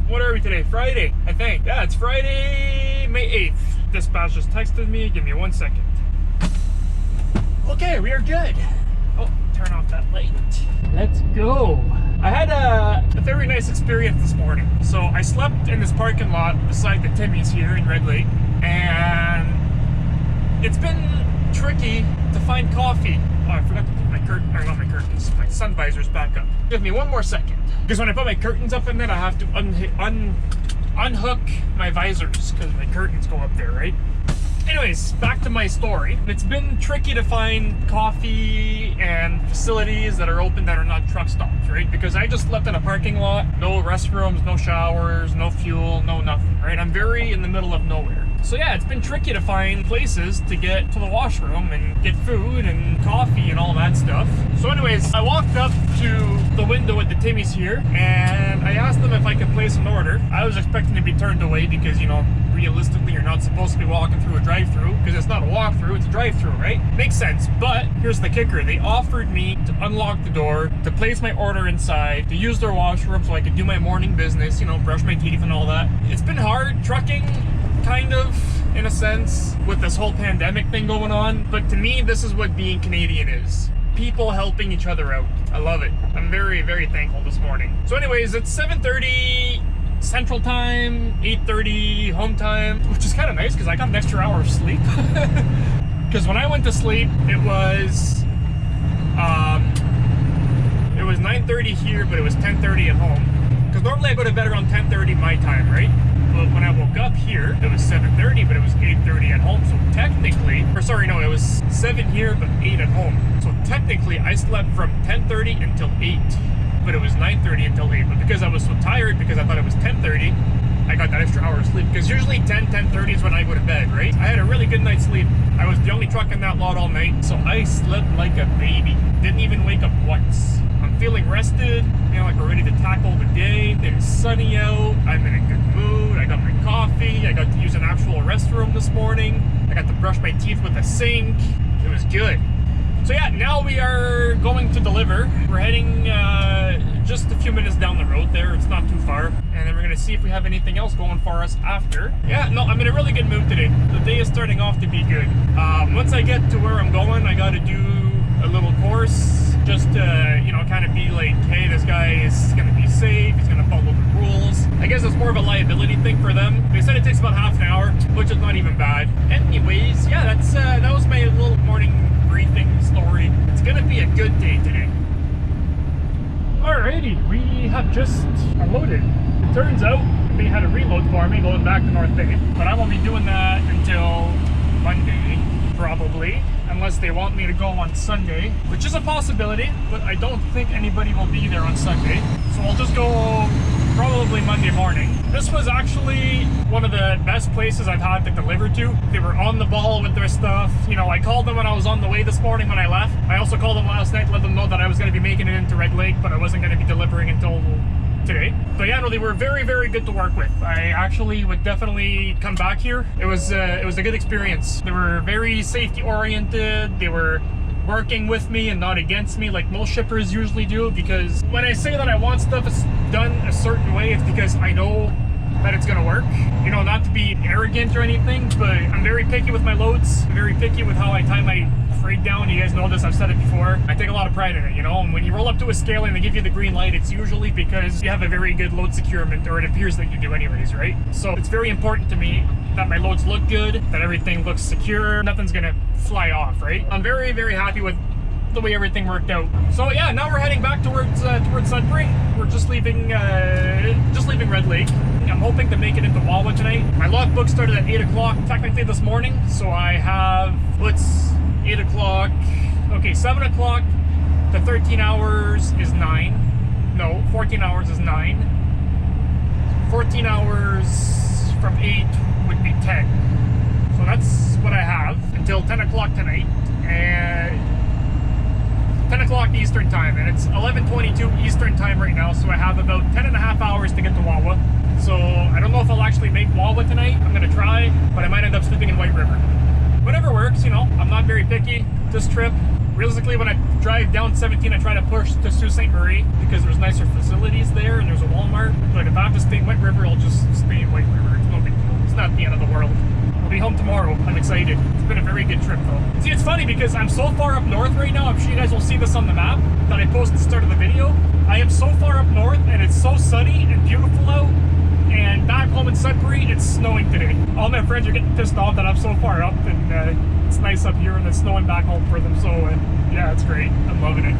What are we today? Friday, I think. Yeah, it's Friday, May 8th. Dispatch just texted me. Give me 1 second. Okay, we are good. Oh, turn off that light. Let's go. I had a very nice experience this morning. So I slept in this parking lot beside the Timmy's here in Red Lake, and it's been tricky to find coffee. Oh, I forgot to put my curtain, or not my curtains, my sun visors back up. Give me 1 more second. Because when I put my curtains up in there, I have to unhook my visors because my curtains go up there, right? Anyways, back to my story. It's been tricky to find coffee and facilities that are open that are not truck stops, right? Because I just slept in a parking lot, no restrooms, no showers, no fuel, no nothing, right? I'm very in the middle of nowhere. So yeah, it's been tricky to find places to get to the washroom and get food and coffee and all that stuff. So anyways, I walked up to the window at the Timmy's here and I asked them if I could place an order. I was expecting to be turned away because, you know, realistically you're not supposed to be walking through a drive-through because it's not a walk-through, it's a drive-through, right? Makes sense. But here's the kicker. They offered me to unlock the door, to place my order inside, to use their washroom so I could do my morning business, you know, brush my teeth and all that. It's been hard trucking, kind of, in a sense, with this whole pandemic thing going on. But to me, this is what being Canadian is. People helping each other out. I love it. I'm very, very thankful this morning. So anyways, it's 7:30 Central Time, 8:30 home time, which is kind of nice because I got an extra hour of sleep. Because when I went to sleep, it was 9:30 here, but it was 10:30 at home. Because normally I go to bed around 10:30 my time, right? But when I woke up here, it was 7:30, but it was 8:30 at home. So technically, or sorry, no, it was 7 here, but 8 at home. So technically, I slept from 10:30 until 8. But it was 9:30 until 8. But because I was so tired, because I thought it was 10:30, I got that extra hour of sleep. Because usually 10:30 is when I go to bed, right? I had a really good night's sleep. I was the only truck in that lot all night, so I slept like a baby. Didn't even wake up once. I'm feeling rested, you know, like we're ready to tackle the day. It's sunny out. I'm in a good mood. I got my coffee. I got to use an actual restroom this morning. I got to brush my teeth with a sink. It was good. So yeah, now we are going to deliver. We're heading just a few minutes down the road there. It's not too far. And then we're gonna see if we have anything else going for us after. Yeah, no, I'm in a really good mood today. The day is starting off to be good. Once I get to where I'm going, I gotta do a little course just to, you know, kind of be like, hey, this guy is gonna be safe, he's gonna follow the rules. I guess it's more of a liability thing for them. They said it takes about half an hour, which is not even bad. Anyways, yeah, that was my little morning briefing story. It's gonna be a good day today. Alrighty, we have just unloaded. It turns out they had a reload for me going back to North Bay, but I won't be doing that until Monday, probably, unless they want me to go on Sunday, which is a possibility, but I don't think anybody will be there on Sunday. So I'll just go probably Monday morning. This was actually one of the best places I've had to deliver to. They were on the ball with their stuff. You know, I called them when I was on the way this morning when I left. I also called them last night to let them know that I was going to be making it into Red Lake, but I wasn't going to be delivering until today. But yeah, no, they were very, very good to work with. I actually would definitely come back here. It was a good experience. They were very safety oriented. They were working with me and not against me like most shippers usually do, because when I say that I want stuff done a certain way, it's because I know that it's gonna work. You know, not to be arrogant or anything, but I'm very picky with my loads. I'm very picky with how I tie my freight down. You guys know this, I've said it before. I take a lot of pride in it, you know, and when you roll up to a scale and they give you the green light, it's usually because you have a very good load securement, or it appears that you do anyways, right? So it's very important to me that my loads look good, that everything looks secure, nothing's gonna fly off, right? I'm very, very happy with the way everything worked out. So yeah, now we're heading back towards Sudbury. We're just leaving Red Lake. I'm hoping to make it into Wawa tonight. My logbook started at 8 o'clock technically this morning, so I have, what's 8 o'clock? Okay, 7 o'clock to 13 hours is 9. No, 14 hours is 9. 14 hours from 8 would be 10. So that's what I have until 10 o'clock tonight. And 10 o'clock Eastern time, and it's 11:22 Eastern time right now, so I have about 10 and a half hours to get to Wawa. So I don't know if I'll actually make Wawa tonight. I'm gonna try, but I might end up sleeping in White River. Whatever works, you know. I'm not very picky this trip. Realistically, when I drive down 17, I try to push to Sault Ste. Marie because there's nicer facilities there and there's a Walmart. But if I have to stay in White River, I'll just stay in White River. It's no big deal. It's not the end of the world. I'll be home tomorrow. I'm excited. It's been a very good trip though. See, it's funny because I'm so far up north right now. I'm sure you guys will see this on the map that I posted at the start of the video. I am so far up north and it's so sunny and beautiful out. And back home in Sudbury, it's snowing today. All my friends are getting pissed off that I'm so far up and it's nice up here and it's snowing back home for them. So yeah, it's great. I'm loving it.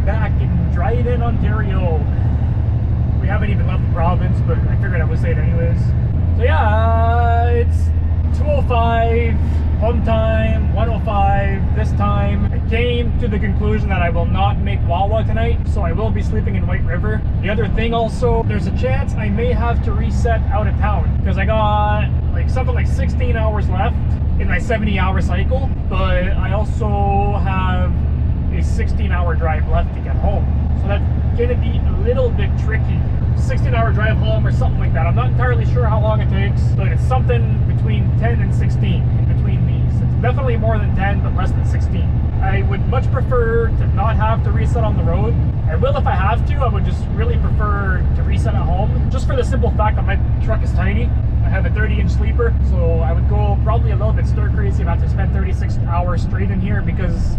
Back in Ontario. We haven't even left the province, but I figured I would say it anyways. So yeah, it's 2:05 home time, 1:05 this time. I came to the conclusion that I will not make Wawa tonight, so I will be sleeping in White River. The other thing also, there's a chance I may have to reset out of town because I got like something like 16 hours left in my 70-hour cycle, but I also have a 16-hour drive left to get home. So that's gonna be a little bit tricky. 16-hour drive home or something like that. I'm not entirely sure how long it takes, but it's something between 10 and 16 in between these. It's definitely more than 10, but less than 16. I would much prefer to not have to reset on the road. I will if I have to. I would just really prefer to reset at home, just for the simple fact that my truck is tiny. I have a 30-inch sleeper, so I would go probably a little bit stir crazy if I have to spend 36 hours straight in here, because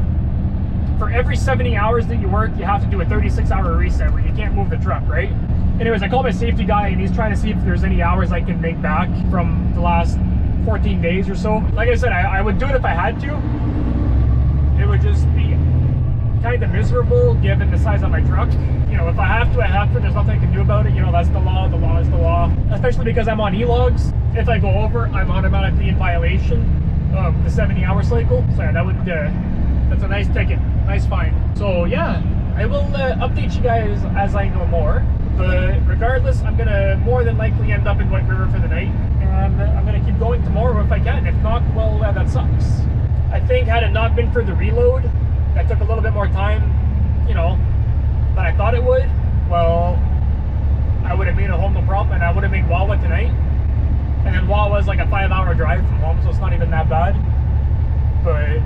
for every 70 hours that you work, you have to do a 36-hour reset where you can't move the truck, right? Anyways, I called my safety guy and he's trying to see if there's any hours I can make back from the last 14 days or so. Like I said, I would do it if I had to. It would just be kind of miserable given the size of my truck. You know, if I have to, I have to. There's nothing I can do about it. You know, that's the law. The law is the law. Especially because I'm on e-logs. If I go over, I'm automatically in violation of the 70-hour cycle. So yeah, that would... that's a nice ticket, nice fine. So yeah, I will update you guys as I know more. But regardless, I'm gonna more than likely end up in White River for the night, and I'm gonna keep going tomorrow if I can. If not, well, that sucks. I think had it not been for the reload, that took a little bit more time, you know, than I thought it would. Well, I would have made it home no problem, and I would have made Wawa tonight. And then Wawa's like a 5-hour drive from home, so it's not even that bad. But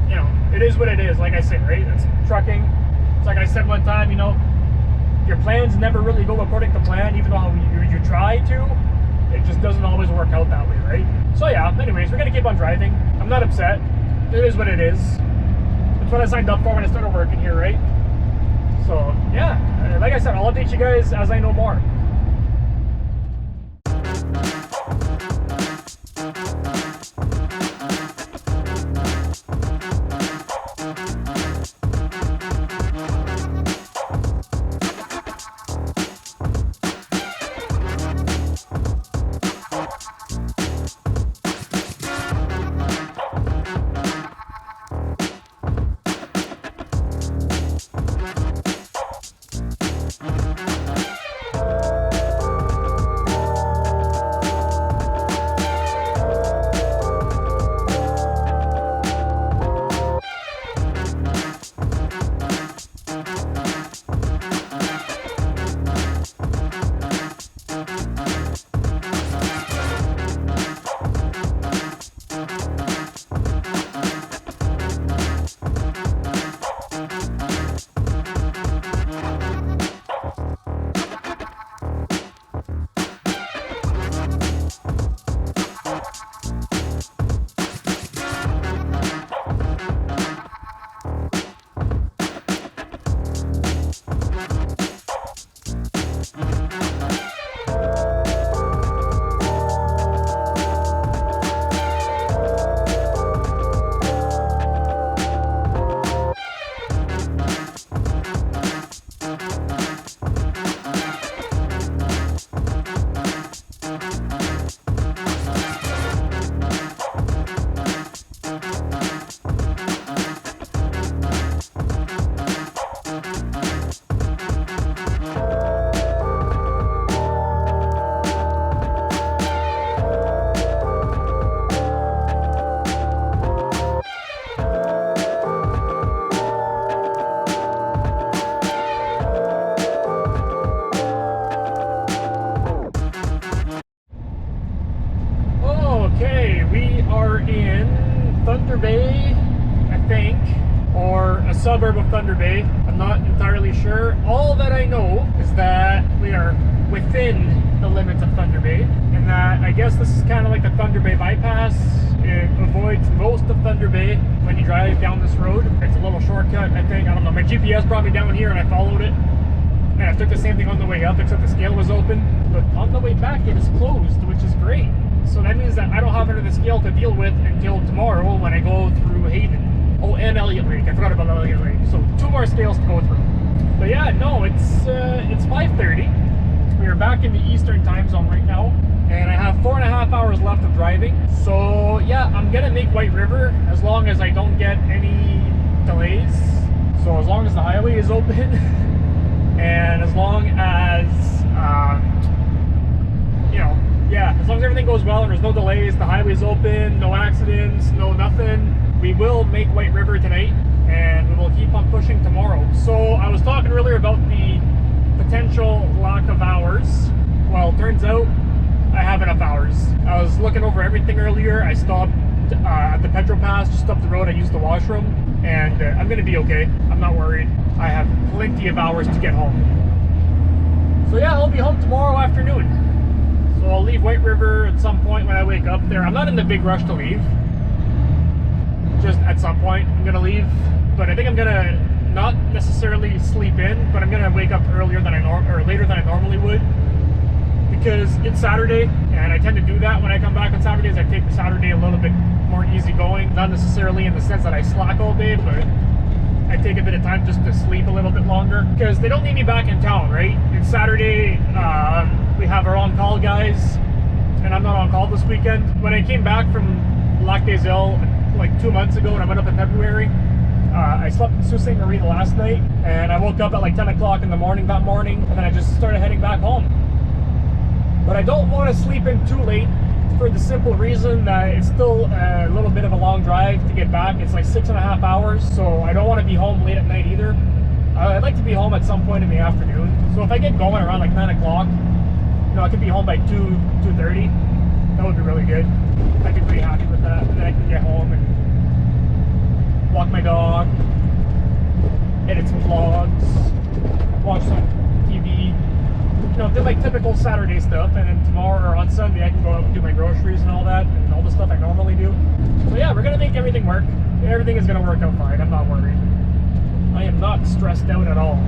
you know, it is what it is, like I said, right? It's trucking. It's like I said one time, you know, your plans never really go according to plan, even though you try to. It just doesn't always work out that way, right? So yeah, anyways, we're gonna keep on driving. I'm not upset. It is what it is. That's what I signed up for when I started working here, right? So yeah, like I said, I'll update you guys as I know more. Thunder Bay, I think, or a suburb of Thunder Bay. I'm not entirely sure. All that I know is that we are within the limits of Thunder Bay, and that I guess this is kind of like the Thunder Bay bypass. It avoids most of Thunder Bay when you drive down this road. It's a little shortcut, I think. I don't know. My GPS brought me down here and I followed it. And I took the same thing on the way up, except the scale was open. But on the way back, it is closed, which is great. So that means that I don't have another scale to deal with until tomorrow when I go through Hayden. Oh, and Elliott Lake. I forgot about Elliott Lake. So 2 more scales to go through. But yeah, no, it's 5:30. We are back in the Eastern time zone right now. And I have 4.5 hours left of driving. So yeah, I'm gonna make White River as long as I don't get any delays. So as long as the highway is open and as long as, as long as everything goes well and there's no delays, the highway's open, no accidents, no nothing, we will make White River tonight and we will keep on pushing tomorrow. So I was talking earlier about the potential lack of hours. Well, turns out I have enough hours. I was looking over everything earlier. I stopped at the petrol pass just up the road. I used the washroom, and I'm gonna be okay. I'm not worried. I have plenty of hours to get home. So yeah, I'll be home tomorrow afternoon. So I'll leave White River at some point when I wake up there. I'm not in the big rush to leave. Just at some point I'm gonna leave, but I think I'm gonna not necessarily sleep in, but I'm gonna wake up earlier than later than I normally would. Because it's Saturday, and I tend to do that when I come back on Saturdays. I take Saturday a little bit more easygoing, not necessarily in the sense that I slack all day, but I take a bit of time just to sleep a little bit longer, because they don't need me back in town, right? It's Saturday, we have our on-call guys, and I'm not on call this weekend. When I came back from Lac des Îles like 2 months ago, and I went up in February, I slept in Sault Ste. Marie the last night, and I woke up at like 10 o'clock in the morning that morning, and then I just started heading back home. But I don't want to sleep in too late for the simple reason that it's still a little bit of a long drive to get back. It's like 6.5 hours, so I don't want to be home late at night either. I'd like to be home at some point in the afternoon. So if I get going around like 9 o'clock, I could be home by 2:30. That would be really good. I'd be pretty happy with that. And then I can get home and walk my dog, edit some vlogs, watch some TV. Do my typical Saturday stuff, and then tomorrow or on Sunday I can go out and do my groceries and all that, and all the stuff I normally do. So yeah, we're gonna make everything work. Everything is gonna work out fine. I'm not worried. I am not stressed out at all.